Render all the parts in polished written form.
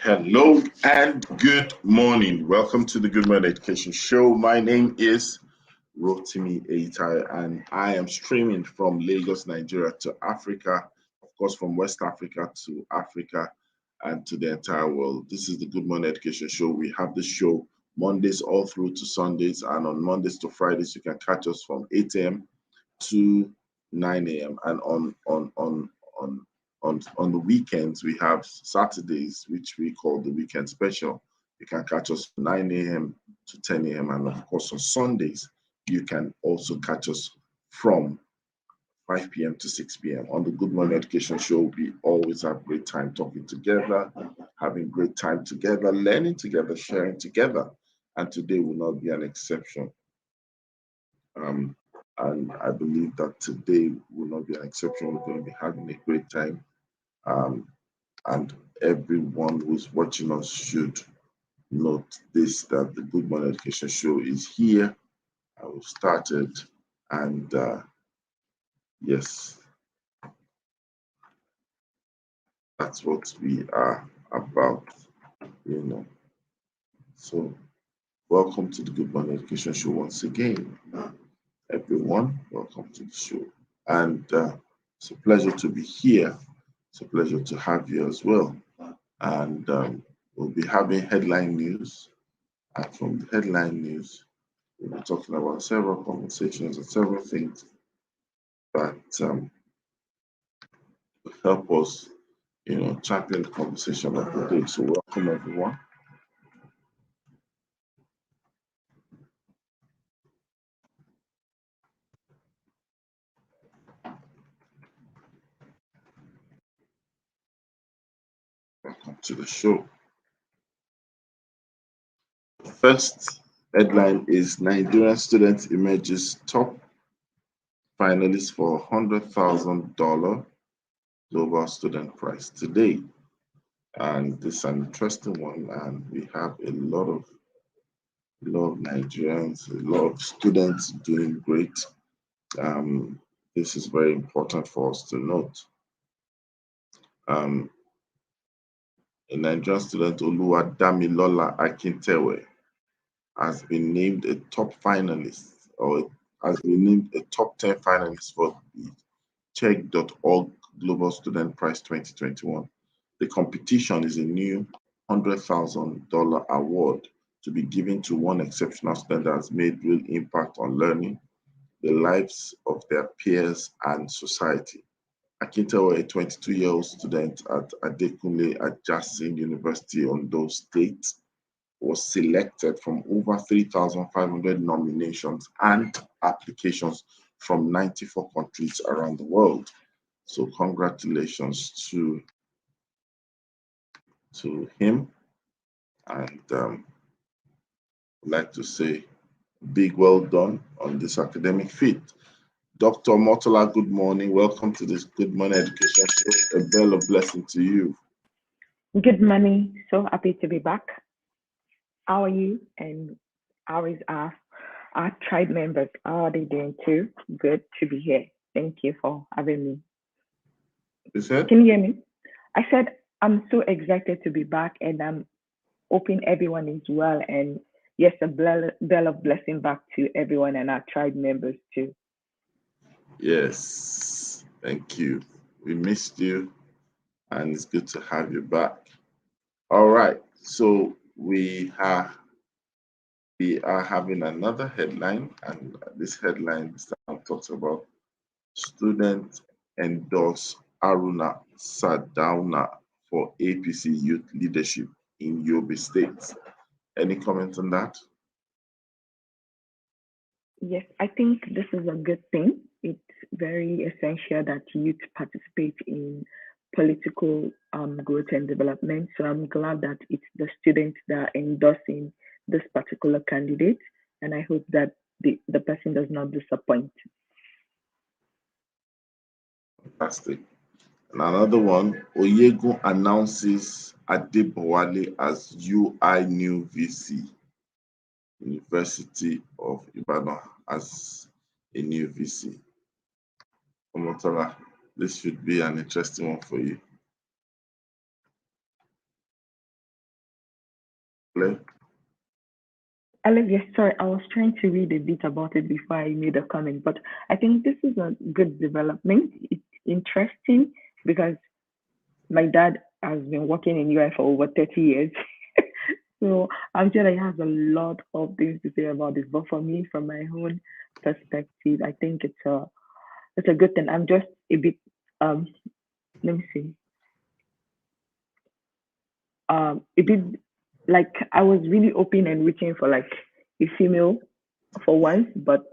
Hello and good morning. Welcome to the Good Morning Education Show. My name is Rotimi Eitai, and I am streaming from Lagos, Nigeria to Africa, of course, from West Africa to Africa and to the entire world. This is the Good Morning Education Show. We have this show Mondays all through to Sundays, and on Mondays to Fridays, you can catch us from 8 a.m. to 9 a.m. and on the weekends, we have Saturdays, which we call the weekend special. You can catch us from 9 a.m. to 10 a.m. And of course, on Sundays, you can also catch us from 5 p.m. to 6 p.m. On the Good Morning Education Show, we always have great time talking together, having great time together, learning together, sharing together. And today will not be an exception. And I believe that today will not be an exception. We're going to be having a great time. And everyone who's watching us should note this, that the Good Morning Education Show is here. We've started, and yes, that's what we are about, So welcome to the Good Morning Education Show once again. Everyone, welcome to the show. And it's a pleasure to be here. It's a pleasure to have you as well. And we'll be having headline news. And from the headline news, we'll be talking about several conversations and several things that will help us, champion the conversation of the day. So welcome, everyone. Welcome to the show. The first headline is Nigerian student emerges top finalist for $100,000 Global Student Prize today. And this is an interesting one, and we have a lot of Nigerians, a lot of students doing great. This is very important for us to note. A Nigerian student, Oluwadamilola Akintewe, has been named a top finalist, or has been named a top 10 finalist for the Check.org Global Student Prize 2021. The competition is a new $100,000 award to be given to one exceptional student that has made real impact on learning, the lives of their peers, and society. Akintewe, a 22-year-old student at Adekunle Ajasin University, Ondo State, was selected from over 3,500 nominations and applications from 94 countries around the world. So congratulations to him, and I'd like to say big well done on this academic feat. Dr. Motola, good morning. Welcome to this Good Morning Education Show. A bell of blessing to you. Good morning. So happy to be back. How are you? And how is our tribe members? How are they doing too? Good to be here. Thank you for having me. You said? Can you hear me? I said I'm so excited to be back, and I'm hoping everyone is well. And yes, a bell of blessing back to everyone and our tribe members too. Yes, thank you. We missed you, and it's good to have you back. All right, so we are having another headline, and this headline talks about students endorse Aruna Sadauna for APC youth leadership in Yobe State. Any comment on that? Yes, I think this is a good thing. It's very essential that youth participate in political growth and development. So I'm glad that it's the students that are endorsing this particular candidate, and I hope that the person does not disappoint. Fantastic. And another one, Oyegun announces Adebowale as UI new VC. University of Ibadan as a new VC. Omotola, this should be an interesting one for you. Hello? Alex, yes, sorry, I was trying to read a bit about it before I made a comment, but I think this is a good development. It's interesting because my dad has been working in UI for over 30 years. So I'm sure he has a lot of things to say about this. But for me, from my own perspective, I think it's a good thing. I'm just a bit um let me see. A bit like I was really open and waiting for like a female for once, but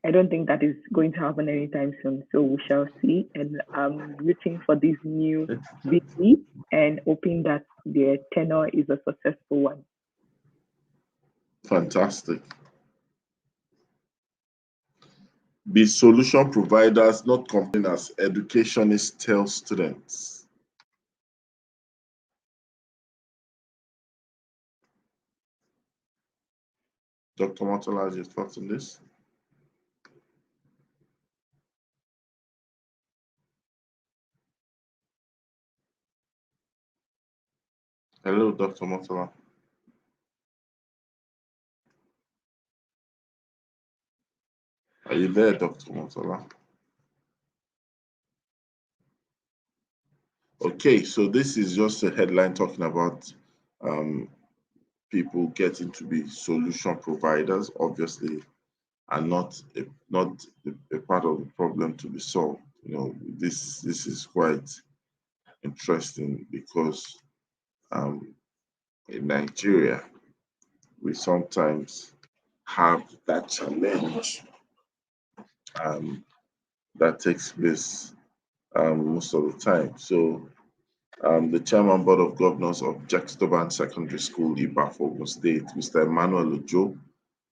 I don't think that is going to happen anytime soon. So we shall see. And I'm rooting for this new baby and hoping that their tenor is a successful one. Fantastic. Be solution providers, not complainers, educationists tell students. Dr. Motola, your thoughts on this? Hello, Dr. Motola. Are you there, Dr. Motola? Okay, so this is just a headline talking about um, people getting to be solution providers, obviously, and not a part of the problem to be solved. This is quite interesting because um, in Nigeria, we sometimes have that challenge um, that takes place most of the time. So, the chairman board of governors of Jackstoban Secondary School, Ibafo, Ogun State, Mr. Emmanuel Ojo,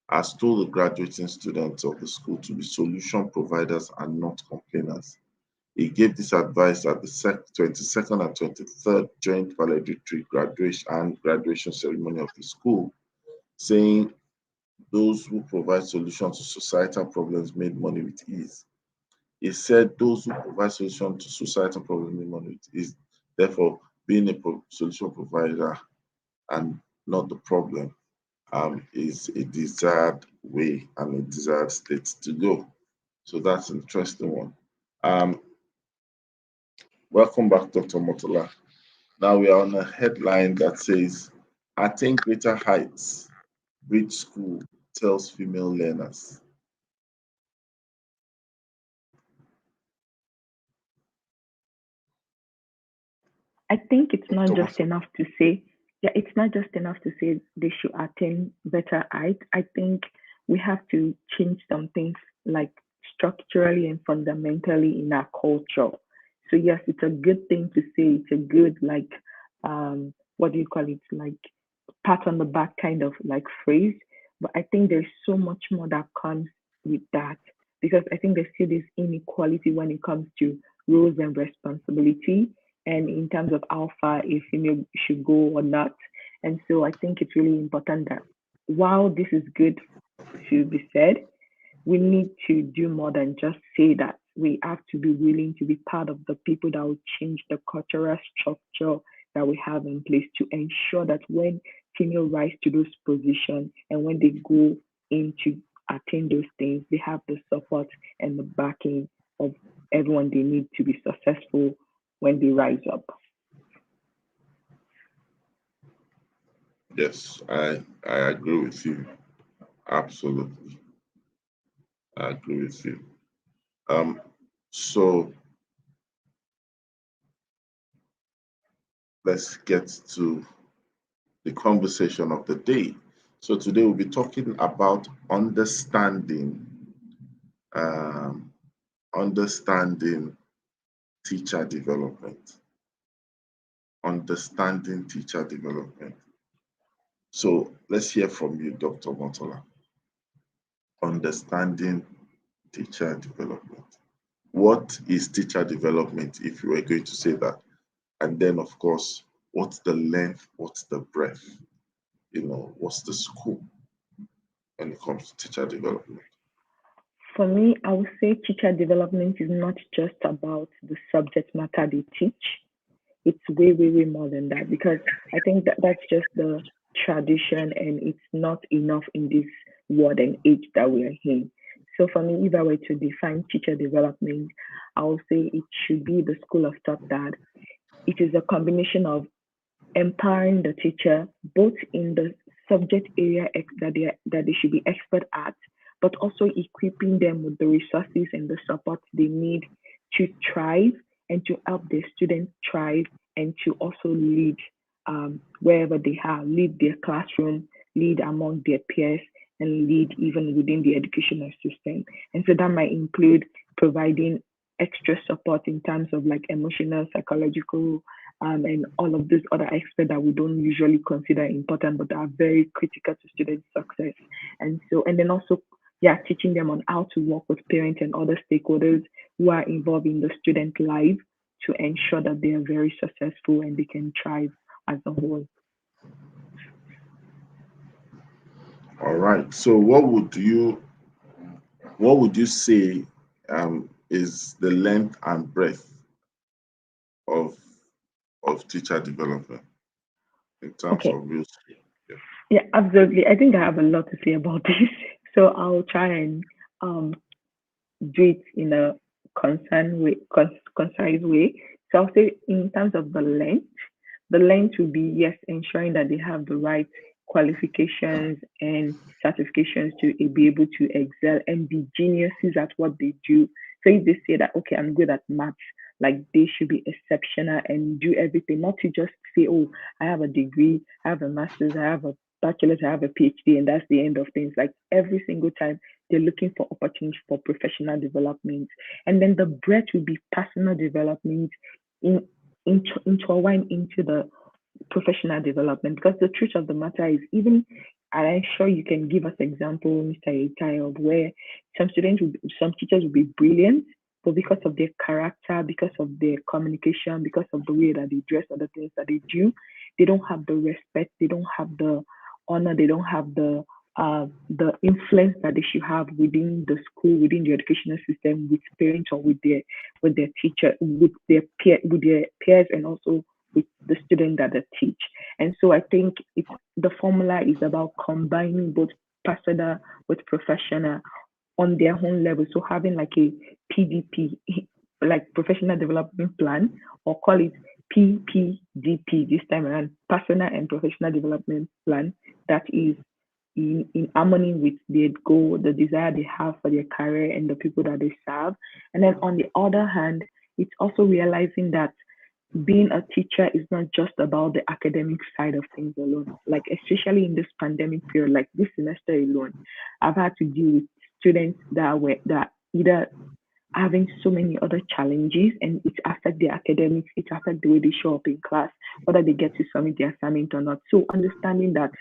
has told the graduating students of the school to be solution providers and not complainers. He gave this advice at the 22nd and 23rd joint valedictory graduation ceremony of the school, saying those who provide solutions to societal problems made money with ease. He said those who provide solutions to societal problems make money with ease. Therefore, being a solution provider and not the problem is a desired way and a desired state to go. So that's an interesting one. Um, Welcome back, Dr. Motola. Now we are on a headline that says, Attain Greater Heights, Bridge School tells female learners. I think it's not Dr. just Motola. enough to say, yeah, it's not just enough to say they should attain better height. I think we have to change some things like structurally and fundamentally in our culture. So yes, it's a good thing to say. It's a good like what do you call it? Like pat on the back kind of like phrase. But I think there's so much more that comes with that because I think there's still this inequality when it comes to roles and responsibility and in terms of how far a female should go or not. And so I think it's really important that while this is good to be said, we need to do more than just say that. We have to be willing to be part of the people that will change the cultural structure that we have in place to ensure that when female rise to those positions and when they go in to attain those things, they have the support and the backing of everyone they need to be successful when they rise up. Yes, I agree with you. Absolutely. I agree with you. Um, so let's get to the conversation of the day. So today we'll be talking about um, understanding teacher development. Understanding teacher development. So let's hear from you, Dr. Motola. Understanding teacher development. What is teacher development, if you were going to say that? And then, of course, what's the length? What's the breadth? What's the scope when it comes to teacher development? For me, I would say teacher development is not just about the subject matter they teach. It's way, way, way more than that because I think that that's just the tradition, and it's not enough in this world and age that we are in. So for me, if I were to define teacher development, I would say it should be the school of thought that it is a combination of empowering the teacher both in the subject area that they should be expert at, but also equipping them with the resources and the support they need to thrive and to help their students thrive and to also lead wherever they are, lead their classroom, lead among their peers, and lead even within the educational system. And so that might include providing extra support in terms of like emotional, psychological, and all of these other aspects that we don't usually consider important, but are very critical to student success. And so, and then also, yeah, teaching them on how to work with parents and other stakeholders who are involved in the student life to ensure that they are very successful and they can thrive as a whole. All right. So what would you say is the length and breadth of teacher development in terms Okay, of real school? Yeah. yeah, absolutely. I think I have a lot to say about this, so I'll try and um, do it in a concise way. So I'll say in terms of the length will be yes, ensuring that they have the right qualifications and certifications to be able to excel and be geniuses at what they do. So if they say that okay, I'm good at maths, like they should be exceptional and do everything, not to just say, oh, I have a degree, I have a master's, I have a bachelor's, I have a PhD, and that's the end of things. Like every single time they're looking for opportunities for professional development. And then the breadth will be personal development in, intertwined into the professional development. Because the truth of the matter is, even, and I'm sure you can give us example, Mr. Itai, of where some teachers will be brilliant, but because of their character, because of their communication, because of the way that they dress, or the things that they do, they don't have the respect, they don't have the honor, they don't have the influence that they should have within the school, within the educational system, with parents or with their teacher, with their peers, and also with the student that they teach. And so I think it's the formula is about combining both personal with professional on their own level. So having like a PDP, like professional development plan, or call it PPDP this time around, personal and professional development plan that is in harmony with their goal, the desire they have for their career and the people that they serve. And then on the other hand, it's also realizing that being a teacher is not just about the academic side of things alone. Like especially in this pandemic period, like this semester alone, I've had to deal with students that either having so many other challenges, and it affects their academics, it affects the way they show up in class, whether they get to submit their assignment or not. So understanding that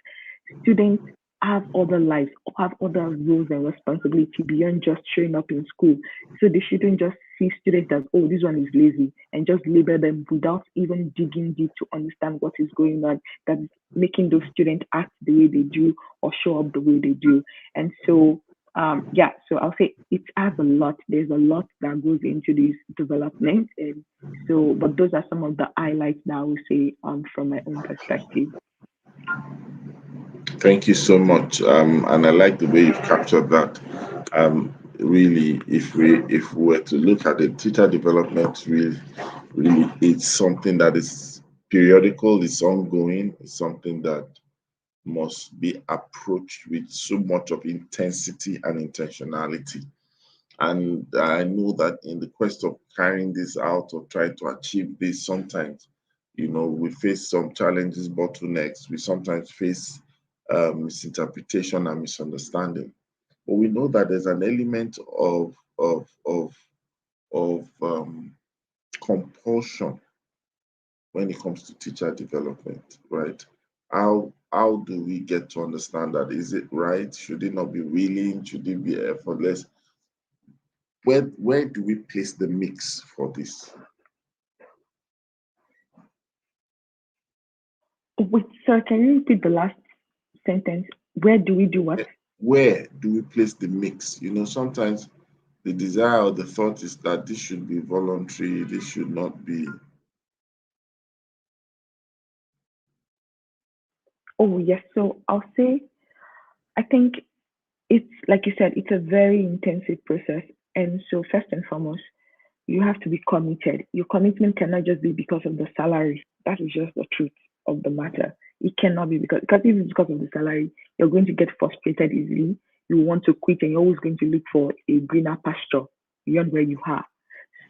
students have other lives, have other roles and responsibility beyond just showing up in school. So they shouldn't just see students as, oh, this one is lazy, and just label them without even digging deep to understand what is going on that is making those students act the way they do or show up the way they do. And so yeah, so I'll say it has a lot. There's a lot that goes into this development, and so, but those are some of the highlights that I would say from my own perspective. Thank you so much. And I like the way you've captured that. Really, if we were to look at the teacher development, really, it's something that is periodical, it's ongoing, it's something that must be approached with so much of intensity and intentionality. And I know that in the quest of carrying this out or trying to achieve this, sometimes, we face some challenges, bottlenecks. We sometimes face misinterpretation and misunderstanding. But we know that there's an element of compulsion when it comes to teacher development, right? How do we get to understand that? Is it right? Should it not be willing? Should it be effortless? Where do we place the mix for this? Wait, sir, can you repeat the last sentence? Where do we do what? Where do we place the mix? Sometimes the desire or the thought is that this should be voluntary, this should not be. Oh, yes. So I'll say, I think it's like you said, it's a very intensive process. And so, first and foremost, you have to be committed. Your commitment cannot just be because of the salary. That is just the truth of the matter. It cannot be because if it's because of the salary, you're going to get frustrated easily. You want to quit and you're always going to look for a greener pasture beyond where you are.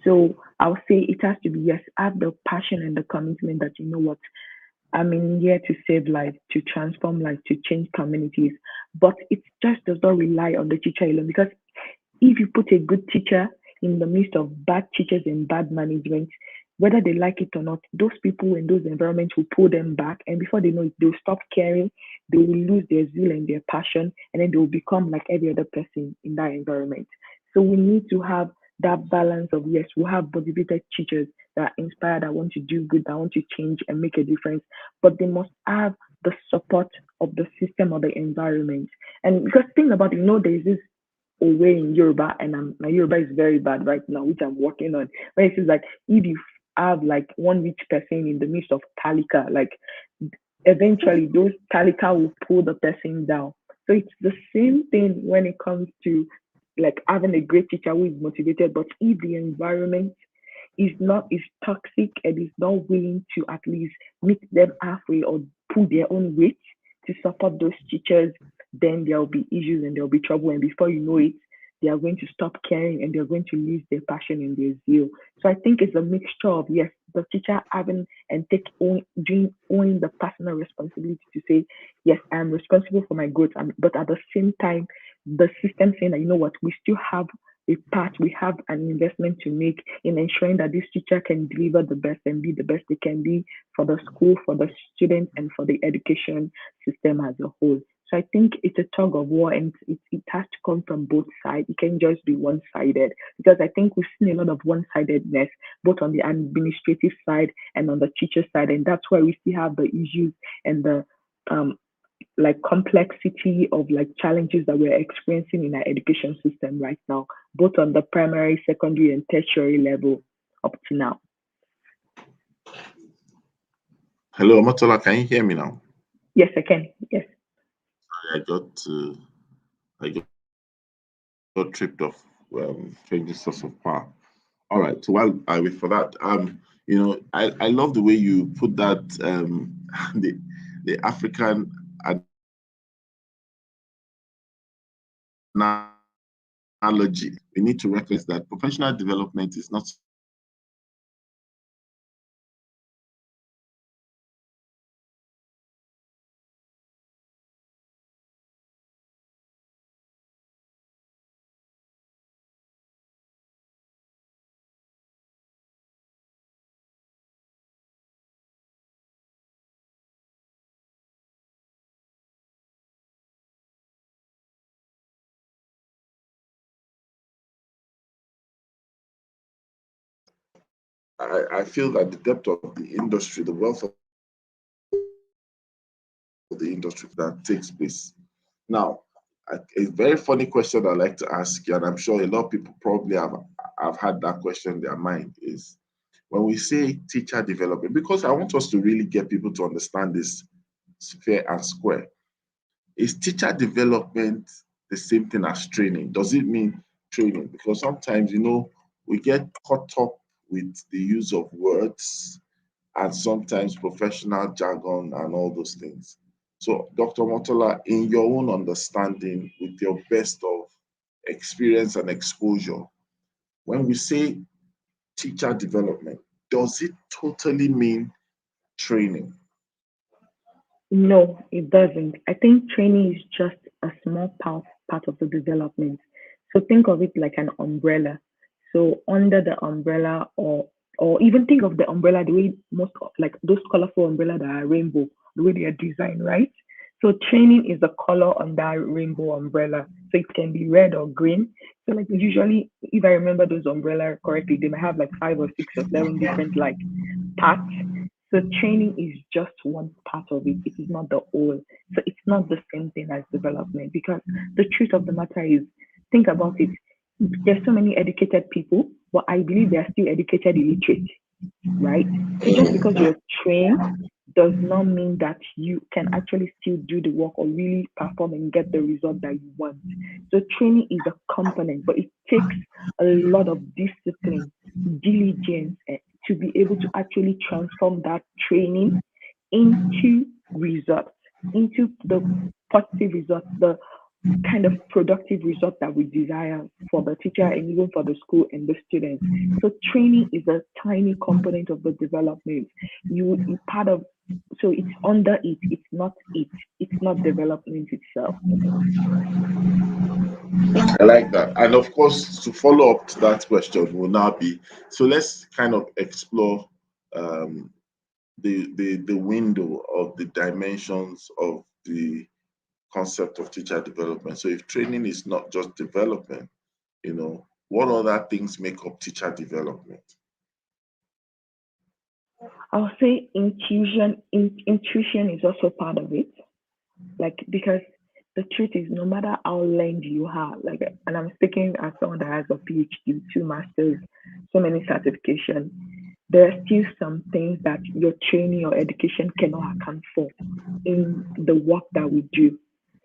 So I'll say it has to be yes, have the passion and the commitment that you know what I'm in here to save lives, to transform lives, to change communities. But it just does not rely on the teacher alone because if you put a good teacher in the midst of bad teachers and bad management, whether they like it or not, those people in those environments will pull them back. And before they know it, they'll stop caring, they will lose their zeal and their passion, and then they will become like every other person in that environment. So we need to have that balance of yes, we have motivated teachers that are inspired, that want to do good, that want to change and make a difference, but they must have the support of the system or the environment. And because think about it, there is this away in Yoruba, and my Yoruba is very bad right now, which I'm working on. Where it says like if you have like one rich person in the midst of Talika, like eventually those Talika will pull the person down. So it's the same thing when it comes to like having a great teacher who is motivated, but if the environment is toxic and is not willing to at least meet them halfway or pull their own weight to support those teachers, then there will be issues and there will be trouble. And before you know it, they are going to stop caring and they're going to lose their passion and their zeal. So I think it's a mixture of yes, the teacher having and take own doing owning the personal responsibility to say, yes, I'm responsible for my growth. But at the same time, the system saying that you know what, we still have a part, we have an investment to make in ensuring that this teacher can deliver the best and be the best they can be for the school, for the students, and for the education system as a whole. So I think it's a tug of war and it has to come from both sides. It can't just be one sided because I think we've seen a lot of one sidedness both on the administrative side and on the teacher side. And that's why we still have the issues and the um, like complexity of like challenges that we're experiencing in our education system right now, both on the primary, secondary, and tertiary level up to now. Hello, Matola, can you hear me now? Yes, I can. Yes. I got I got tripped off changing source of power. All right. So while I wait for that, I love the way you put that the African analogy. We need to recognize that professional development is not I feel that the depth of the industry, the wealth of the industry that takes place. Now, a very funny question I'd like to ask you, and I'm sure a lot of people probably have had that question in their mind, is when we say teacher development, because I want us to really get people to understand this fair and square. Is teacher development the same thing as training? Does it mean training? Because sometimes, we get caught up with the use of words and sometimes professional jargon and all those things. So, Dr. Motola, in your own understanding, with your best of experience and exposure, when we say teacher development, does it totally mean training? No, it doesn't. I think training is just a small part of the development. So think of it like an umbrella. So under the umbrella or even think of the umbrella the way most like those colorful umbrella that are rainbow, the way they are designed, right? So training is the color on that rainbow umbrella. So it can be red or green. So like usually if I remember those umbrella correctly, they might have like 5 or 6 or 7 different like parts. So training is just one part of it. It is not the whole. So it's not the same thing as development because the truth of the matter is, think about it. There's so many educated people, but I believe they are still educated illiterate, right? So just because you're trained does not mean that you can actually still do the work or really perform and get the result that you want. So training is a component, but it takes a lot of discipline, diligence to be able to actually transform that training into results, into the positive results, the kind of productive result that we desire for the teacher and even for the school and the students. So training is a tiny component of the development. You part of, so it's under it. It's not development itself. I like that. And of course, to follow up to that question will now be, so let's kind of explore um, the window of the dimensions of the concept of teacher development. So if training is not just development, what other things make up teacher development? I'll say intuition is also part of it. Like, because the truth is, no matter how learned you are, like, and I'm speaking as someone that has a PhD, two masters, so many certifications, there are still some things that your training or education cannot account for in the work that we do.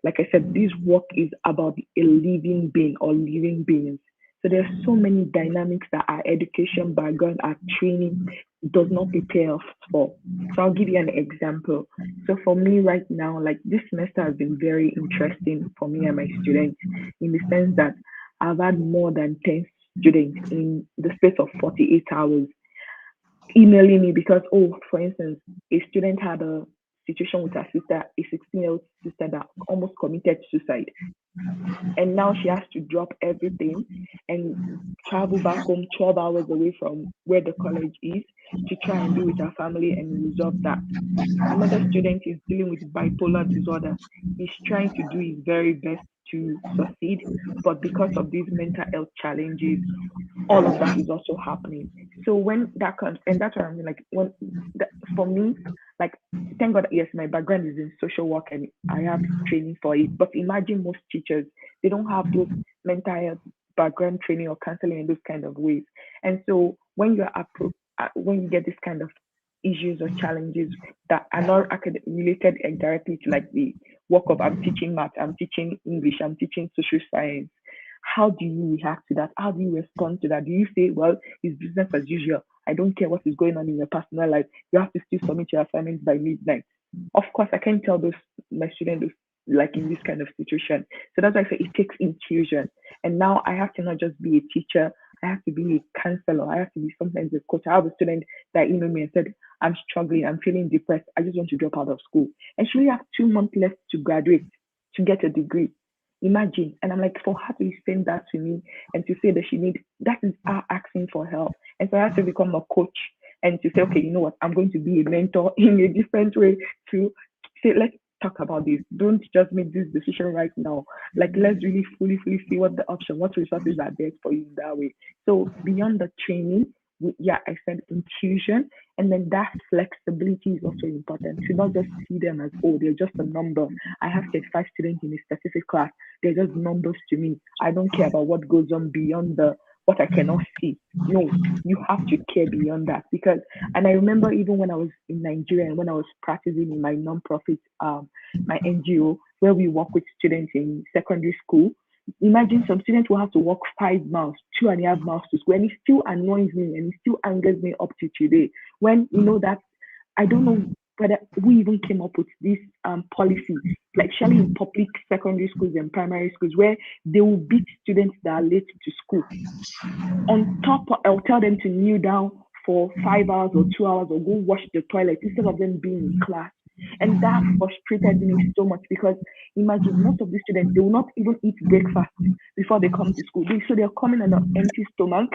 Like I said, this work is about a living being or living beings. So there's so many dynamics that our education background, our training does not prepare us for. So I'll give you an example. So for me right now, like this semester has been very interesting for me and my students in the sense that I've had more than 10 students in the space of 48 hours emailing me because, oh, for instance, a student had a situation with her sister, a 16-year-old sister that almost committed suicide. And now she has to drop everything and travel back home 12 hours away from where the college is to try and be with her family and resolve that. Another student is dealing with bipolar disorder. He's trying to do his very best to succeed, but because of these mental health challenges, all of that is also happening. So when that comes, and that's what I mean, like for me, like thank God, yes, my background is in social work and I have training for it. But imagine most teachers, they don't have those mental health background training or counseling in those kind of ways. And so when you get this kind of issues or challenges that are not related directly to like the work of I'm teaching math, I'm teaching English, I'm teaching social science, how do you react to that? How do you respond to that? Do you say, well, it's business as usual? I don't care what is going on in your personal life. You have to still submit your assignments by midnight. Of course, I can't tell those my students like in this kind of situation. So that's why I say it takes intuition. And now I have to not just be a teacher. I have to be a counselor. I have to be sometimes a coach. I have a student that emailed me and said, I'm struggling. I'm feeling depressed. I just want to drop out of school. And she only has 2 months left to graduate to get a degree. Imagine. And I'm like, for her to send that to me and to say that she needs, that is her asking for help. And so I have to become a coach and to say, okay, you know what, I'm going to be a mentor in a different way to say, let's talk about this. Don't just make this decision right now. Like, let's really fully see what the option, what resources are there for you in that way. So beyond the training, yeah, I said intuition, and then that flexibility is also important to not just see them as, oh, they're just a number. I have 35 students in a specific class. They're just numbers to me. I don't care about what goes on beyond the what I cannot see. No, you have to care beyond that because, and I remember even when I was in Nigeria and when I was practicing in my non-profit, my NGO, where we work with students in secondary school. Imagine some students will have to walk 5 miles, 2.5 miles to school, and it still annoys me and it still angers me up to today. When you know that I don't know whether we even came up with this policy, like especially in public secondary schools and primary schools, where they will beat students that are late to school. On top, I'll tell them to kneel down for 5 hours or 2 hours or go wash the toilet instead of them being in class. And that frustrated me so much because imagine most of the students, they will not even eat breakfast before they come to school. So they're coming on an empty stomach.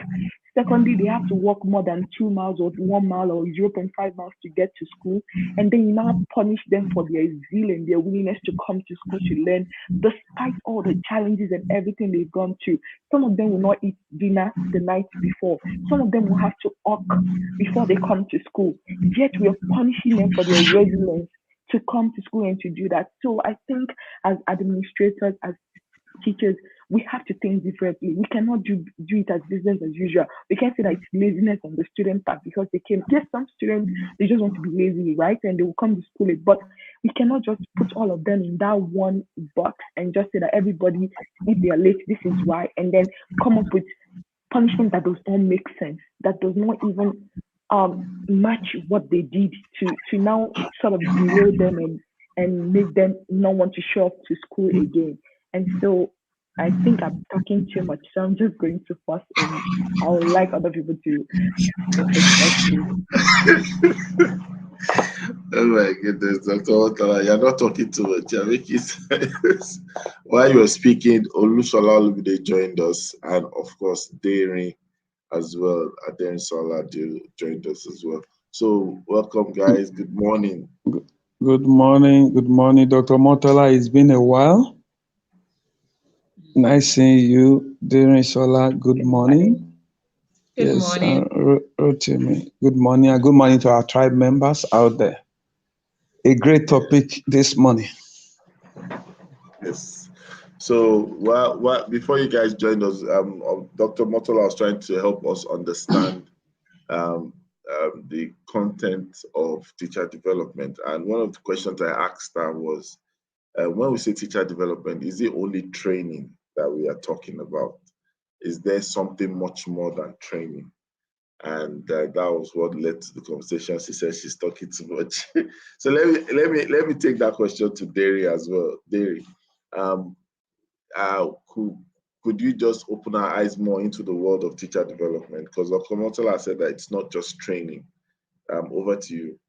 Secondly, they have to walk more than 2 miles or 1 mile or zero point 0.5 miles to get to school. And then you now punish them for their zeal and their willingness to come to school to learn, despite all the challenges and everything they've gone through. Some of them will not eat dinner the night before. Some of them will have to walk before they come to school. Yet we are punishing them for their resilience to come to school and to do that. So I think as administrators, as teachers, we have to think differently. We cannot do it as business as usual. We can't say that it's laziness on the student part because they came. Yes, some students they just want to be lazy, right? And they will come to school late. But we cannot just put all of them in that one box and just say that everybody, if they are late, this is why, and then come up with punishment that does not make sense, that does not even match what they did to now sort of derail them and make them not want to show up to school again. And so I think I'm talking too much, so I'm just going to pause and I would like other people to give perspective. Oh my goodness, Dr. Otala, you're not talking too much. You're making sense. While you were speaking, Olushola Olumide joined us, and of course, Daring as well. Aden Sola joined us as well. So, welcome, guys. Good morning. Good morning. Good morning, Dr. Motala. It's been a while. Nice seeing you, Daring Sola. Good morning. Good morning. Rotimi. Good morning, and good morning to our tribe members out there. A great topic this morning. Yes. So, before you guys joined us, Dr. Motola was trying to help us understand the content of teacher development. And one of the questions I asked her was, when we say teacher development, is it only training that we are talking about? Is there something much more than training? And that was what led to the conversation. She said she's talking too much. So let me take that question to Derry as well. Derry, could you just open our eyes more into the world of teacher development? Because Dr. Motola said that it's not just training. Over to you.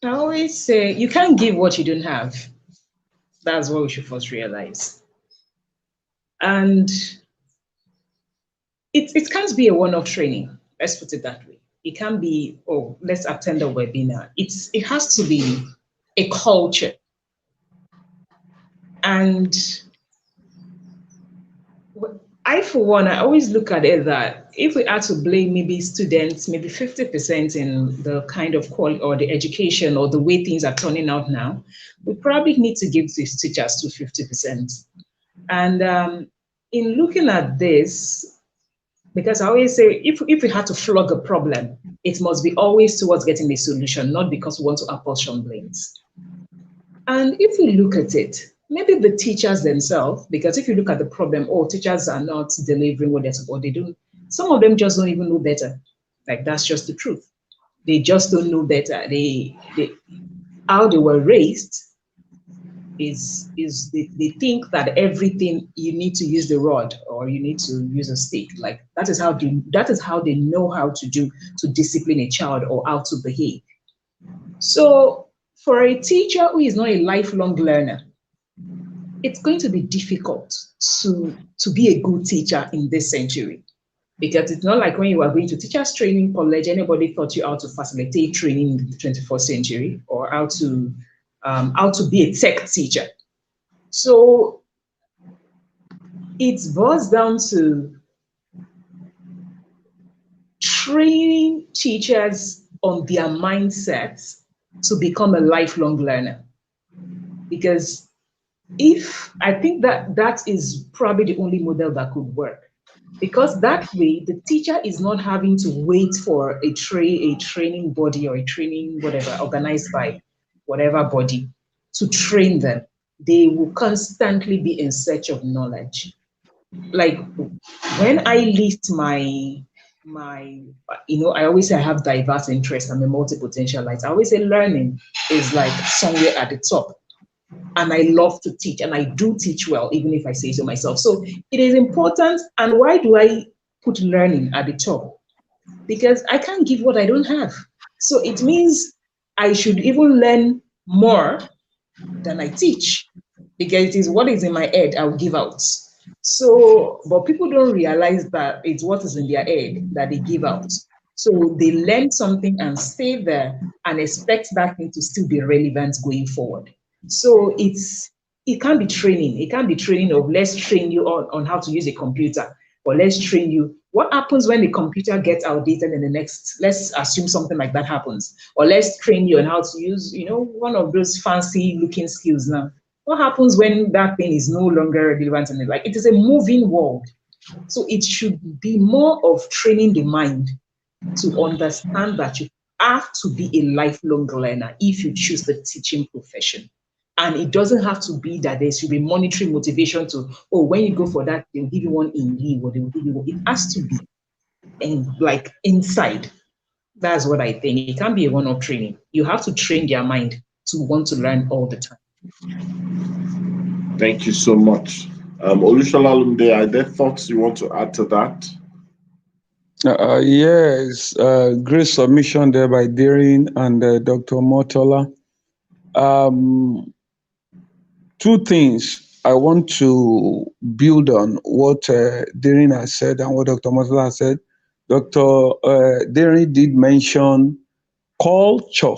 I always say you can't give what you don't have. That's what we should first realize. And it can't be a one-off training. Let's put it that way. It can't be, oh, let's attend a webinar. It has to be a culture. And I, for one, I always look at it that if we are to blame maybe students, maybe 50% in the kind of quality or the education or the way things are turning out now, we probably need to give these teachers to 50%. And in looking at this, because I always say, if we had to flog a problem, it must be always towards getting a solution, not because we want to apportion blames. And if we look at it, maybe the teachers themselves, because if you look at the problem, oh, teachers are not delivering what they're supposed to do. Some of them just don't even know better. Like, that's just the truth. They just don't know better. How they were raised is they think that everything you need to use the rod or you need to use a stick. Like, that is how they know how to do to discipline a child or how to behave. So for a teacher who is not a lifelong learner, it's going to be difficult to be a good teacher in this century, because it's not like when you are going to teachers training college, anybody taught you how to facilitate training in the 21st century or how to be a tech teacher. So it boils down to training teachers on their mindsets to become a lifelong learner. Because I think that is probably the only model that could work. Because that way, the teacher is not having to wait for a training body or a training whatever organized by whatever body to train them. They will constantly be in search of knowledge. Like, when I list my I always say I have diverse interests. I'm a multi-potentialite. I always say learning is like somewhere at the top. And I love to teach, and I do teach well, even if I say so myself. So it is important. And why do I put learning at the top? Because I can't give what I don't have. So it means I should even learn more than I teach, because it is what is in my head I'll give out. So, but people don't realize that it's what is in their head that they give out. So they learn something and stay there and expect that thing to still be relevant going forward. So it can't be training. It can't be training of let's train you on how to use a computer, or let's train you. What happens when the computer gets outdated in the next, let's assume something like that happens, or let's train you on how to use, one of those fancy looking skills now. What happens when that thing is no longer relevant? And like, it is a moving world. So it should be more of training the mind to understand that you have to be a lifelong learner if you choose the teaching profession. And it doesn't have to be that there should be monetary motivation to, oh, when you go for that, they'll give you one in leave or they will give you one. It has to be like inside. That's what I think. It can't be a one-off training. You have to train their mind to want to learn all the time. Thank you so much. Olushola Lumde, are there thoughts you want to add to that? Yes, great submission there by Darin and Dr. Motola. Two things I want to build on what Darin has said and what Dr. Motola has said. Dr. Darin did mention culture.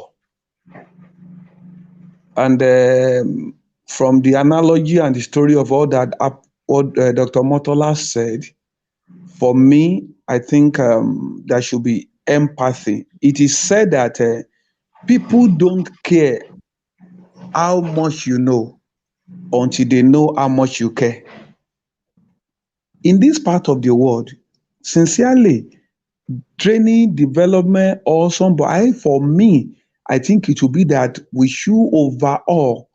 And from the analogy and the story of all that, what Dr. Motola said, for me, I think there should be empathy. It is said that people don't care how much you know until they know how much you care. In this part of the world, sincerely, training, development, or somebody, for me, I think it will be that we should overhaul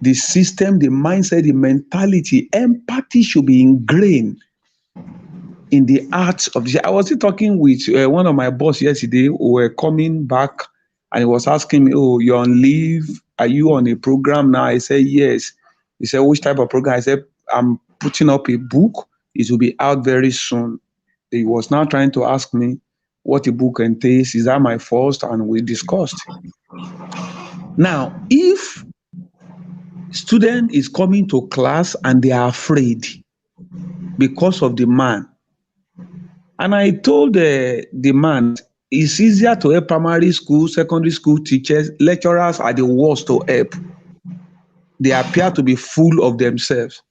the system, the mindset, the mentality. Empathy should be ingrained in the heart of the. I was still talking with one of my boss yesterday who were coming back and he was asking me, oh, you're on leave? Are you on a program now? I said, yes. He said, which type of program? I said, I'm putting up a book. It will be out very soon. He was now trying to ask me what the book entails. Is that my first? And we discussed. Now, if student is coming to class and they are afraid because of the man, and I told the man, it's easier to help primary school, secondary school teachers. Lecturers are the worst to help. They appear to be full of themselves.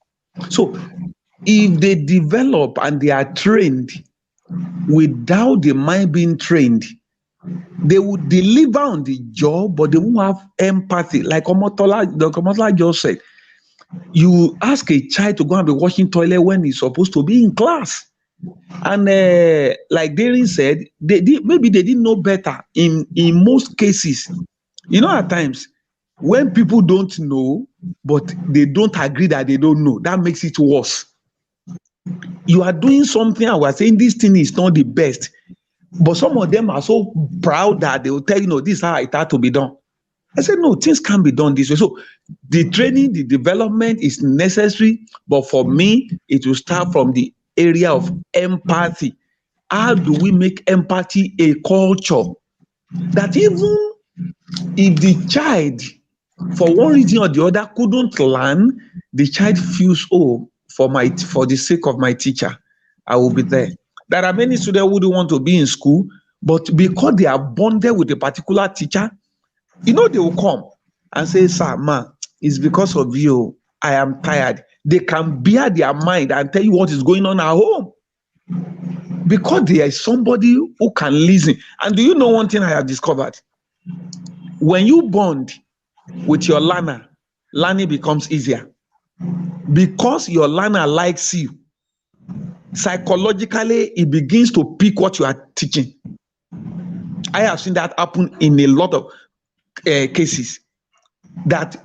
So if they develop and they are trained without the mind being trained, they would deliver on the job, but they won't have empathy. Like Dr. Omotola just said, you ask a child to go and be washing toilet when he's supposed to be in class. And like Darin said, maybe they didn't know better in most cases. You know, at times, when people don't know, but they don't agree that they don't know, that makes it worse. You are doing something and we're saying this thing is not the best, but some of them are so proud that they will tell you, no, this is how it had to be done. I said, no, things can be done this way. So the training, the development is necessary, but for me, it will start from the area of empathy. How do we make empathy a culture? That even if the child, for one reason or the other, couldn't learn, the child feels, oh, for the sake of my teacher, I will be there. There are many students who don't want to be in school, but because they are bonded with a particular teacher, you know, they will come and say, sir, ma, it's because of you. I am tired. They can bear their mind and tell you what is going on at home. Because there is somebody who can listen. And do you know one thing I have discovered? When you bond with your learner, learning becomes easier. Because your learner likes you, psychologically, it begins to pick what you are teaching. I have seen that happen in a lot of cases. That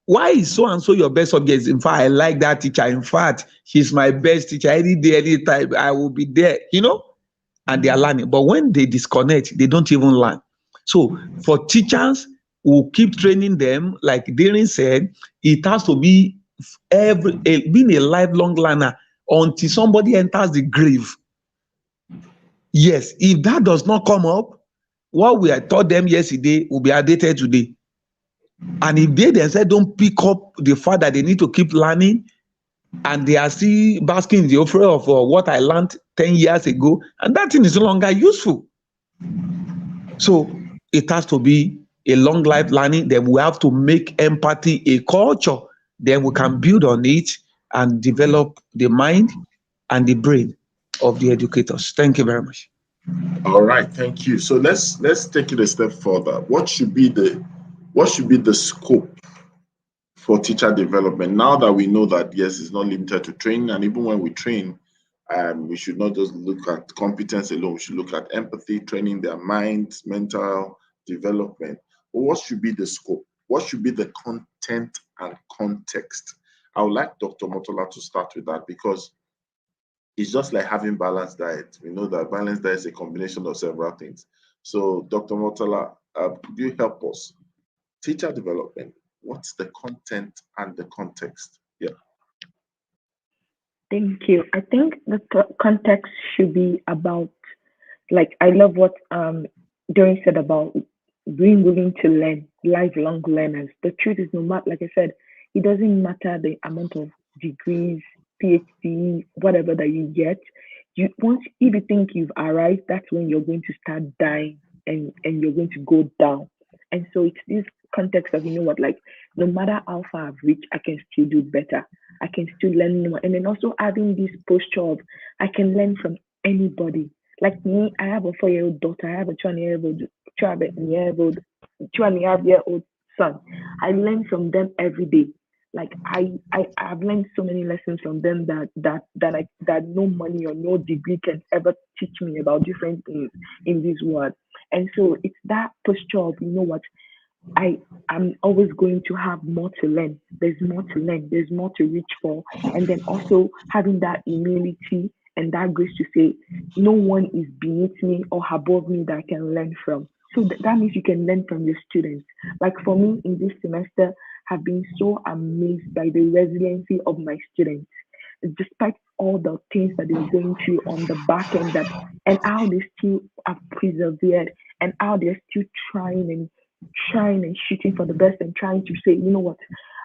why is so and so your best subject? In fact, I like that teacher. In fact, she's my best teacher. Any day, anytime, I will be there, you know, and they are learning. But when they disconnect, they don't even learn. So for teachers who keep training them, like Darin said, it has to be being a lifelong learner until somebody enters the grave. Yes, if that does not come up, what we had taught them yesterday will be outdated today. And if they themselves don't pick up the fact that they need to keep learning, and they are still basking in the offer of what I learned 10 years ago, and that thing is no longer useful. So it has to be a long life learning. Then we have to make empathy a culture. Then we can build on it and develop the mind and the brain of the educators. Thank you very much. All right, thank you. So let's take it a step further. What should be the scope for teacher development. Now that we know that, yes, it's not limited to training, and even when we train, we should not just look at competence alone. We should look at empathy, training their minds, mental development. But what should be the scope? What should be the content and context? I would like Dr. Motola to start with that, because it's just like having balanced diet. We know that balanced diet is a combination of several things. So, Dr. Motola, could you help us? Teacher development, what's the content and the context? Yeah. Thank you. I think the context should be about, like, I love what Doreen said about being willing to learn, lifelong learners. The truth is, no matter, like I said, it doesn't matter the amount of degrees, PhD, whatever that you get. You once if you think you've arrived, that's when you're going to start dying, and you're going to go down. And so it's this context of, you know what, like, no matter how far I've reached, I can still do better. I can still learn more. And then also having this posture of I can learn from anybody. Like me, I have a 4-year-old daughter. I have a 20-year-old, 12-year-old, 2.5-year-old son. I learn from them every day. Like I've learned so many lessons from them that no money or no degree can ever teach me about different things in this world. And so it's that posture of, you know what, I am always going to have more to learn. There's more to learn. There's more to reach for. And then also having that humility and that grace to say, no one is beneath me or above me that I can learn from. So that means you can learn from your students. Like for me in this semester, have been so amazed by the resiliency of my students, despite all the things that they're going through on the back end, that and how they still have persevered, and how they're still trying and shooting for the best, and trying to say, you know what,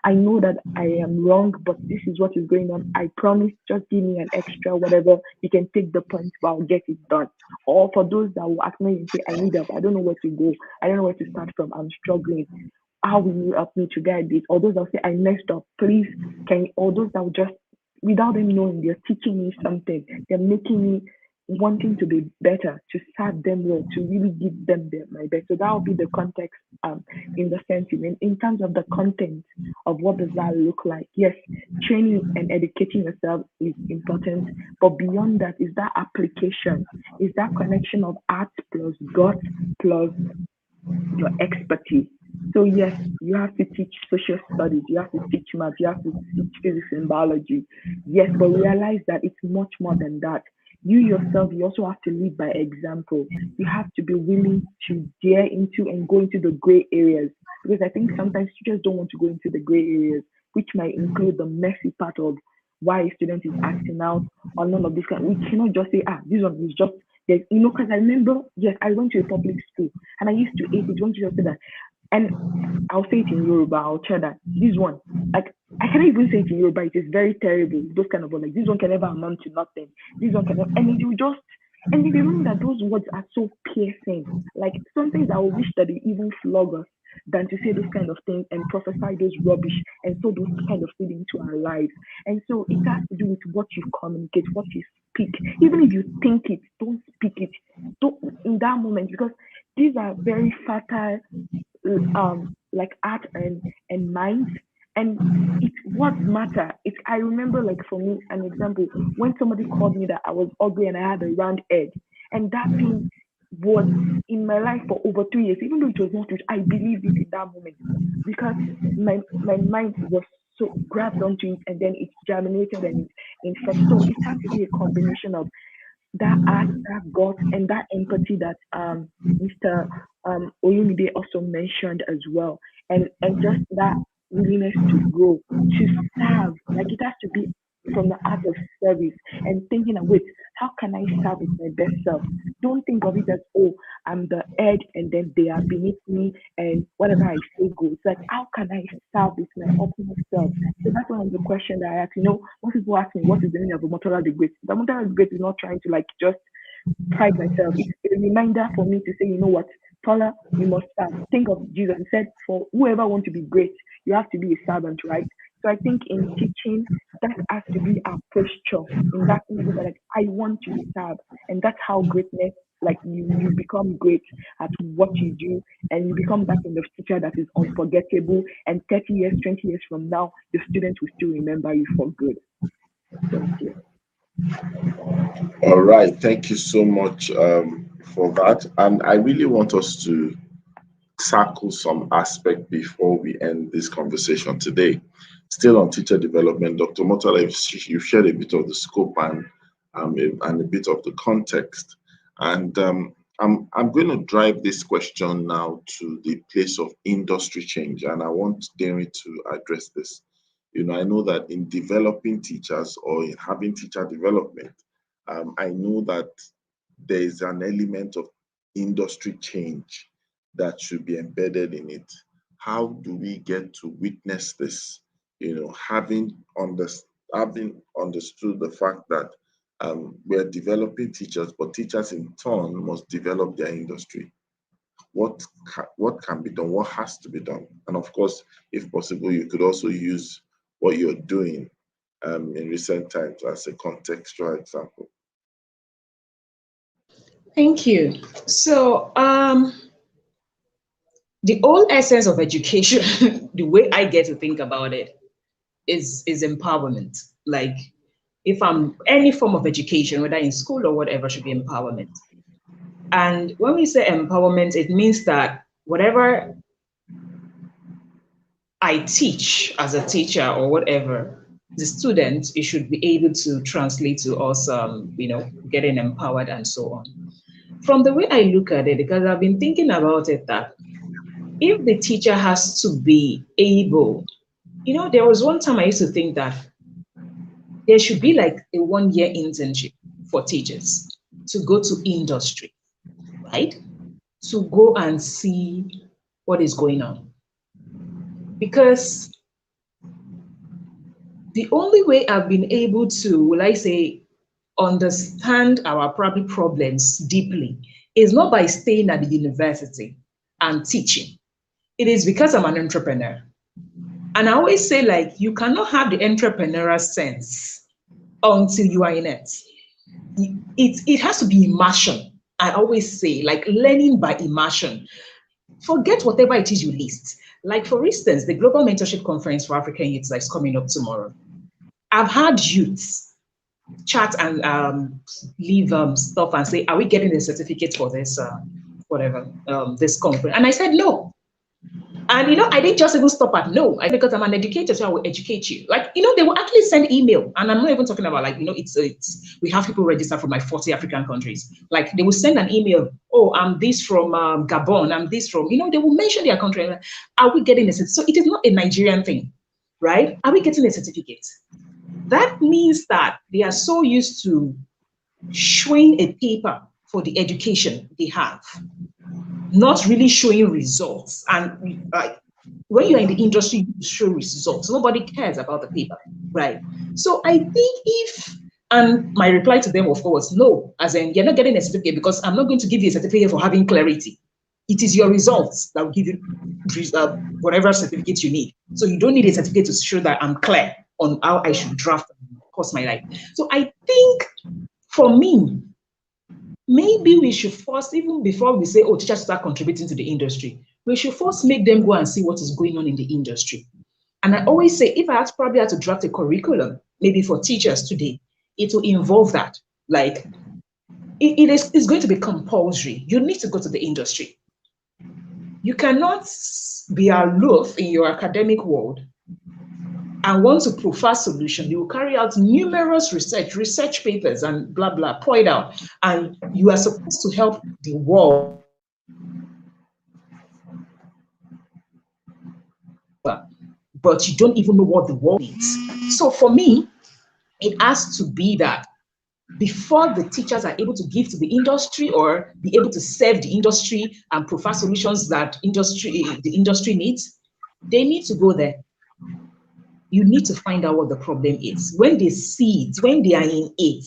I know that I am wrong, but this is what is going on. I promise, just give me an extra whatever. You can take the points, but I'll get it done. Or for those that will ask me and say, I need help, I don't know where to go, I don't know where to start from, I'm struggling. How will you help me to guide this? Or those that will say, I messed up, please can you, or those that will just without them knowing, they're teaching me something. They're making me wanting to be better, to serve them well, to really give them my best. So that will be the context in the sentiment. In terms of the content of what does that look like? Yes, training and educating yourself is important, but beyond that is that application, is that connection of art plus God plus your expertise. So yes, you have to teach social studies, you have to teach math, you have to teach physics and biology. Yes, but realize that it's much more than that. You yourself, you also have to lead by example. You have to be willing to dare into and go into the gray areas. Because I think sometimes teachers don't want to go into the gray areas, which might include the messy part of why a student is acting out or none of this kind. We cannot just say, this one is just there's, because I remember, yes, I went to a public school and I used to hate it when teachers said that. And I'll say it in Yoruba, I'll tell that this one, like, I cannot even say it in Yoruba, it is very terrible. Those kind of words, like, this one can never amount to nothing. This one cannot, and you just, and you remember that those words are so piercing. Like, sometimes I wish that they even flog us than to say those kind of things and prophesy those rubbish and so those kind of things into our lives. And so it has to do with what you communicate, what you speak. Even if you think it, don't speak it. Don't in that moment, because these are very fertile like art and minds, and it's what matter. It's I remember, like, for me an example, when somebody called me that I was ugly and I had a round head, and that thing was in my life for over 2 years. Even though it was not true, I believed it in that moment, because my mind was so grabbed onto it, and then it germinated and it infected. So it has to be a combination of that art, that God, and that empathy that Mr. Oyumide also mentioned as well, and just that willingness to grow, to serve. Like, it has to be from the art of service and thinking of, wait, how can I serve with my best self? Don't think of it as, oh, I'm the head and then they are beneath me and whatever I say goes. Like, how can I serve with my ultimate self? So that's one of the questions that I ask. Most people ask me, what is the meaning of a Motola the Great? The Motola the Great is not trying to, like, just pride myself. It's a reminder for me to say, you know what, Tola, you must serve. Think of Jesus. He said, for whoever wants to be great, you have to be a servant, right? So I think in teaching, that has to be our posture. In that, like, I want to serve, and that's how greatness like you become great at what you do, and you become that kind of teacher that is unforgettable, and 30 years, 20 years from now, the students will still remember you for good. Thank you. All right, thank you so much for that. And I really want us to tackle some aspect before we end this conversation today. Still on teacher development, Dr. Motala, you've shared a bit of the scope and a bit of the context. And I'm going to drive this question now to the place of industry change, and I want Derry to address this. I know that in developing teachers or in having teacher development, I know that there is an element of industry change that should be embedded in it. How do we get to witness this? Having understood the fact that we're developing teachers, but teachers in turn must develop their industry. What can be done? What has to be done? And of course, if possible, you could also use what you're doing in recent times as a contextual example. Thank you. So, the whole essence of education, the way I get to think about it, is empowerment. Like, if I'm any form of education, whether in school or whatever, should be empowerment. And when we say empowerment, it means that whatever I teach as a teacher or whatever, the student, it should be able to translate to us, getting empowered and so on. From the way I look at it, because I've been thinking about it, that if the teacher has to be able, there was one time I used to think that there should be like a 1-year internship for teachers to go to industry, right? To go and see what is going on. Because the only way I've been able to, will I say, understand our probably problems deeply is not by staying at the university and teaching. It is because I'm an entrepreneur. And I always say, like, you cannot have the entrepreneurial sense until you are in it. It has to be immersion. I always say, like, learning by immersion. Forget whatever it is you list. Like, for instance, the Global Mentorship Conference for African Youths that's coming up tomorrow. I've had youths chat and leave stuff and say, are we getting a certificate for this, this conference? And I said, no. And, I didn't just even stop at no, because I'm an educator, so I will educate you. Like, they will actually send email. And I'm not even talking about, like, we have people registered from like 40 African countries. Like, they will send an email, oh, I'm this from Gabon, I'm this from, they will mention their country. Are we getting a certificate? So it is not a Nigerian thing, right? Are we getting a certificate? That means that they are so used to showing a paper for the education they have, not really showing results. And when you're in the industry, you show results. Nobody cares about the paper, right? So I think and my reply to them, of course, no, as in, you're not getting a certificate because I'm not going to give you a certificate for having clarity. It is your results that will give you whatever certificate you need. So you don't need a certificate to show that I'm clear on how I should draft and course my life. So I think for me, maybe we should first, even before we say, oh, teachers start contributing to the industry, we should first make them go and see what is going on in the industry. And I always say, if I probably had to draft a curriculum, maybe for teachers today, it will involve that. Like, it's going to be compulsory. You need to go to the industry. You cannot be aloof in your academic world and want to prefer solution. You will carry out numerous research papers and blah, blah, pour it out. And you are supposed to help the world. But you don't even know what the world needs. So for me, it has to be that before the teachers are able to give to the industry or be able to serve the industry and provide solutions that the industry needs, they need to go there. You need to find out what the problem is. When they see it, when they are in it,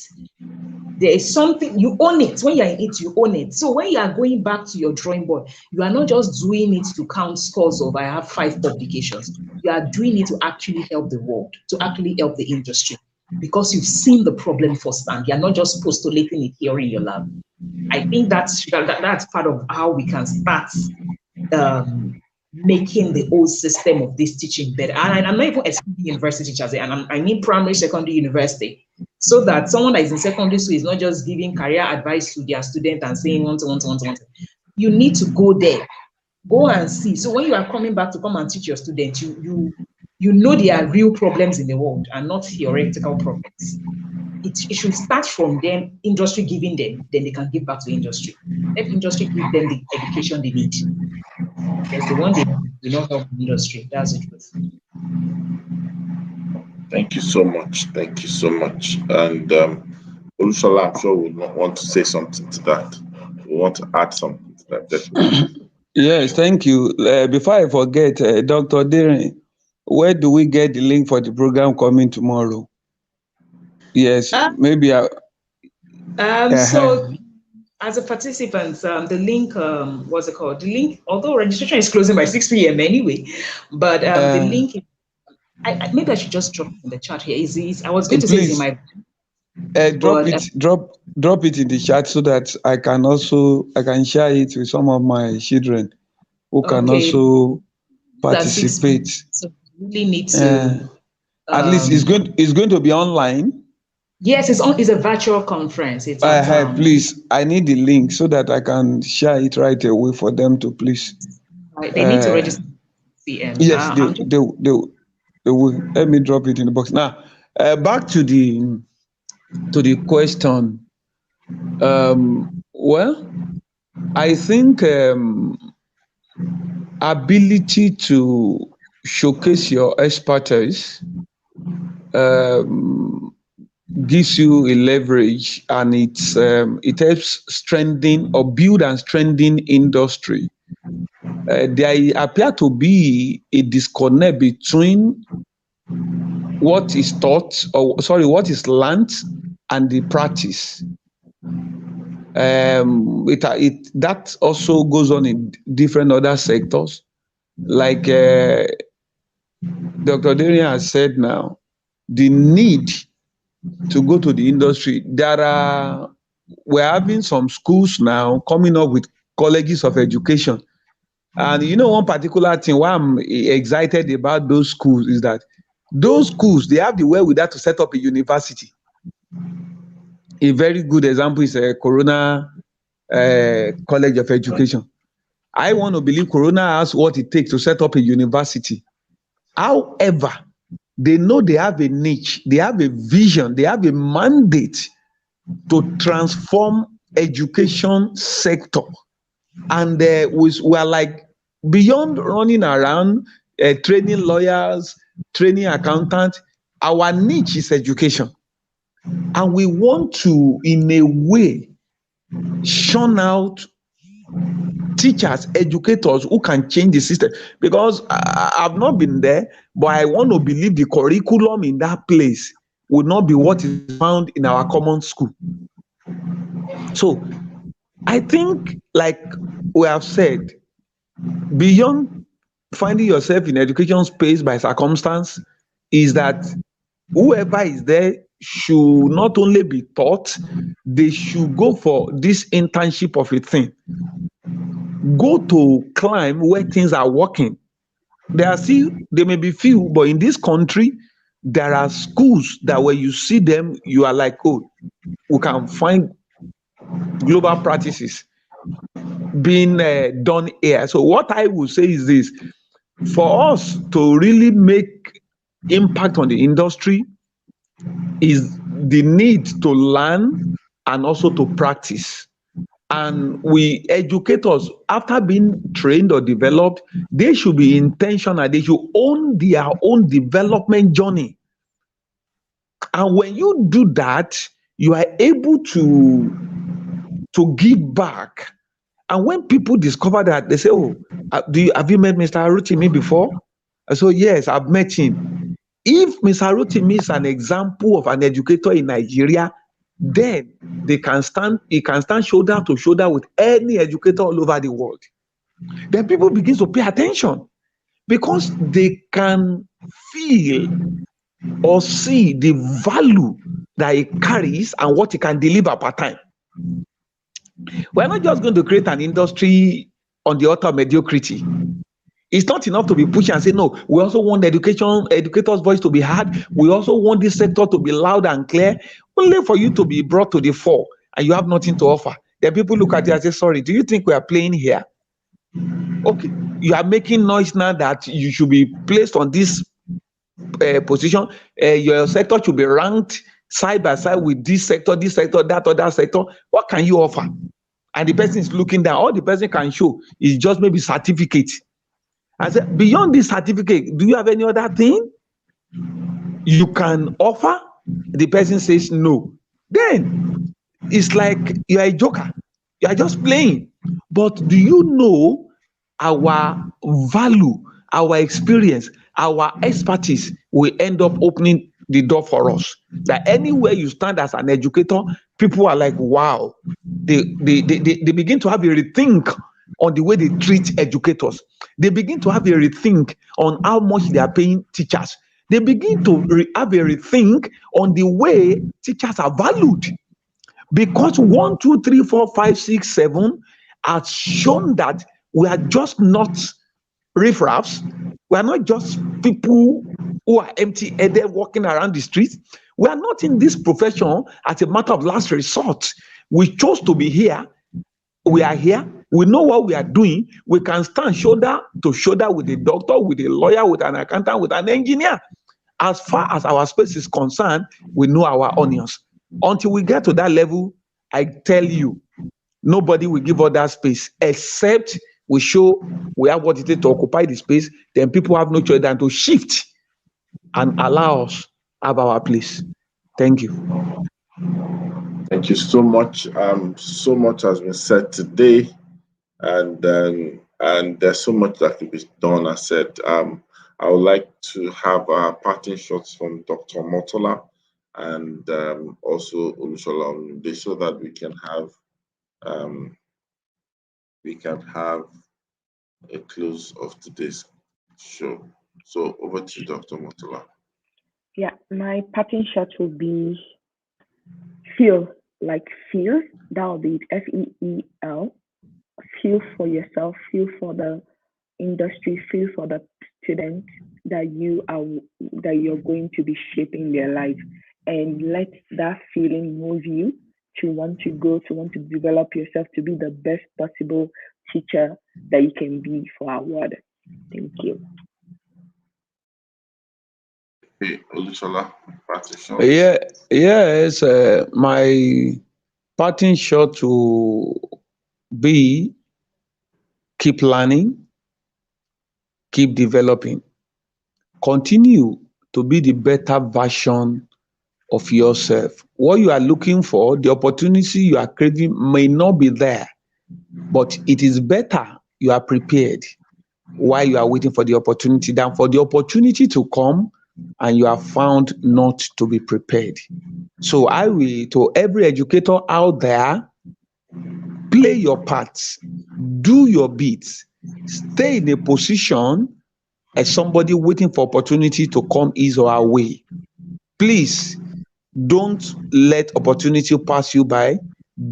there is something, you own it. When you're in it, you own it. So when you are going back to your drawing board, you are not just doing it to count scores of I have 5 publications. You are doing it to actually help the world, to actually help the industry, because you've seen the problem firsthand. You're not just postulating it here in your lab. I think that's part of how we can start making the whole system of this teaching better. And I'm not even excluding university teachers, and I mean primary, secondary, university, so that someone that is in secondary school is not just giving career advice to their student and saying want to. You need to go there, go and see. So when you are coming back to come and teach your students, you know there are real problems in the world and not theoretical problems. It should start from them, industry giving them, then they can give back to industry. Let industry give them the education they need. Because the one they do not help the industry. That's the truth. Thank you so much. Thank you so much. And Olushola, I'm sure will not want to say something to that. We want to add something to that, definitely. Yes, thank you. Before I forget, Dr. Derin, where do we get the link for the program coming tomorrow? Yes, Uh, maybe so as a participant, the link, what's it called? The link, although registration is closing by 6 p.m. anyway, but the link, maybe I should just drop it in the chat here. I was going to say it's in please my, drop but it, drop it in the chat so that I can share it with some of my children who can okay, also that's 6 p.m. participate. So you really need to. At least it's going to be online. Yes, it's a virtual conference. It's at Please, I need the link so that I can share it right away for them to please. they need to register PM. Yes, they will. Let me drop it in the box now. Back to the question. Well, I think ability to showcase your expertise gives you a leverage, and it helps strengthen or build and strengthen industry. There appear to be a disconnect between what is taught, or sorry, what is learnt and the practice. That also goes on in different other sectors, like Dr. Darian has said now, the need to go to the industry. We're having some schools now coming up with colleges of education. And one particular thing why I'm excited about those schools is that those schools, they have the wherewithal to set up a university. A very good example is Corona College of Education. I want to believe Corona has what it takes to set up a university. However, they know they have a niche, they have a vision, they have a mandate to transform education sector. And we are like beyond running around training lawyers, training accountants. Our niche is education, and we want to, in a way, shun out teachers, educators who can change the system. Because I've not been there, but I want to believe the curriculum in that place would not be what is found in our common school. So I think, like we have said, beyond finding yourself in education space by circumstance, is that whoever is there should not only be taught, they should go for this internship of a thing. Go to climb where things are working. There may be few, but in this country, there are schools that when you see them, you are like, oh, we can find global practices being done here. So what I will say is this: for us to really make impact on the industry is the need to learn and also to practice. And we educators, after being trained or developed, they should be intentional. They should own their own development journey. And when you do that, you are able to give back. And when people discover that, they say, oh, have you met Mr. Arutimi before? I say, yes, I've met him. If Mr. Arutimi is an example of an educator in Nigeria, then he can stand shoulder to shoulder with any educator all over the world. Then people begin to pay attention because they can feel or see the value that it carries and what it can deliver per time. We're not just going to create an industry on the altar of mediocrity. It's not enough to be pushing and say, no, we also want educators' voice to be heard. We also want this sector to be loud and clear, only for you to be brought to the fore and you have nothing to offer. Then people look at you and say, sorry, do you think we are playing here? Okay, you are making noise now that you should be placed on this position. Your sector should be ranked side by side with this sector, that other sector. What can you offer? And the person is looking down. All the person can show is just maybe certificate. I said, beyond this certificate, do you have any other thing you can offer? The person says no. Then it's like you are a joker. You are just playing. But do you know our value, our experience, our expertise will end up opening the door for us? That anywhere you stand as an educator, people are like, wow. They begin to have a rethink on the way they treat educators. They begin to have a rethink on how much they are paying teachers. They begin to have a rethink on the way teachers are valued. Because 1, 2, 3, 4, 5, 6, 7 has shown that we are just not riffraffs. We are not just people who are empty-headed walking around the streets. We are not in this profession as a matter of last resort. We chose to be here. We are here. We know what we are doing. We can stand shoulder to shoulder with a doctor, with a lawyer, with an accountant, with an engineer. As far as our space is concerned, we know our onions. Until we get to that level, I tell you, nobody will give us that space except we show we have what it takes to occupy the space. Then people have no choice than to shift and allow us have our place. Thank you. Thank you so much. So much has been said today, and there's so much that can be done. I said, I would like to have parting shots from Dr. Motola and also Olusola Olumide so that um, we can have a close of today's show. So over to you, Dr. Motola. Yeah, my parting shot would be feel, like feel. That would be FEEL. Feel for yourself, feel for the industry, feel for the students that you're going to be shaping their life, and let that feeling move you to want to go, to want to develop yourself to be the best possible teacher that you can be for our world. Thank you. Hey, Olusola, parting shot. Yes. My parting shot to be keep learning, keep developing, continue to be the better version of yourself. What you are looking for, the opportunity you are craving may not be there, but it is better you are prepared while you are waiting for the opportunity than for the opportunity to come and you are found not to be prepared. So I will, to every educator out there, play your part, do your bit, stay in a position as somebody waiting for opportunity to come his or her way. Please don't let opportunity pass you by.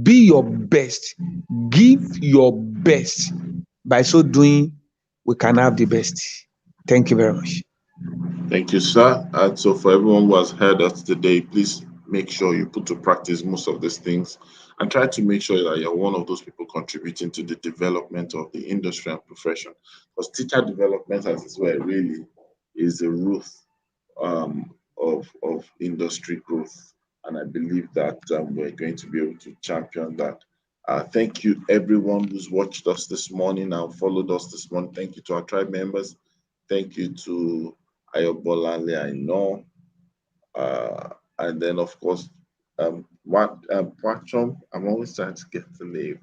Be your best. Give your best. By so doing, we can have the best. Thank you very much. Thank you, sir. And so, for everyone who has heard us today, please make sure you put to practice most of these things and try to make sure that you're one of those people contributing to the development of the industry and profession. Because teacher development, as is where really is the root of industry growth. And I believe that we're going to be able to champion that. Thank you, everyone who's watched us this morning and followed us this morning. Thank you to our tribe members. Thank you to Ayobola I know. And then, of course, Patron, I'm always trying to get the name.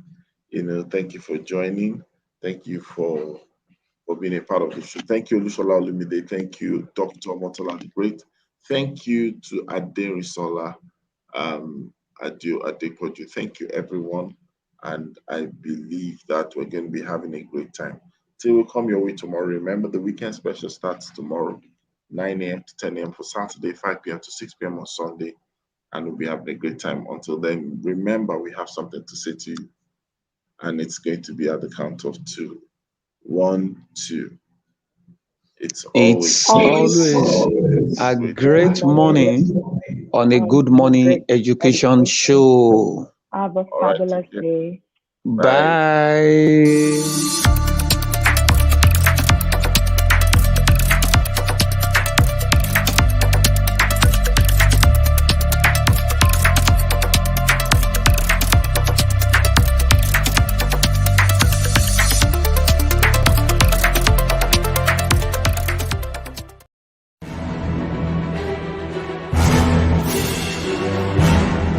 Thank you for joining. Thank you for being a part of the show. Thank you, Olusola Olumide. Thank you, Dr. Motola the Great. Thank you to Aderisola Adepoju. Thank you, everyone. And I believe that we're going to be having a great time. Till we come your way tomorrow. Remember, the weekend special starts tomorrow, 9 a.m. to 10 a.m. for Saturday, 5 p.m. to 6 p.m. on Sunday. And we'll be having a great time. Until then, remember, we have something to say to you. And it's going to be at the count of 2. 1, 2. It's It's always a great great morning on a good morning education show. Have a All right, fabulous take care. day. Bye. Bye.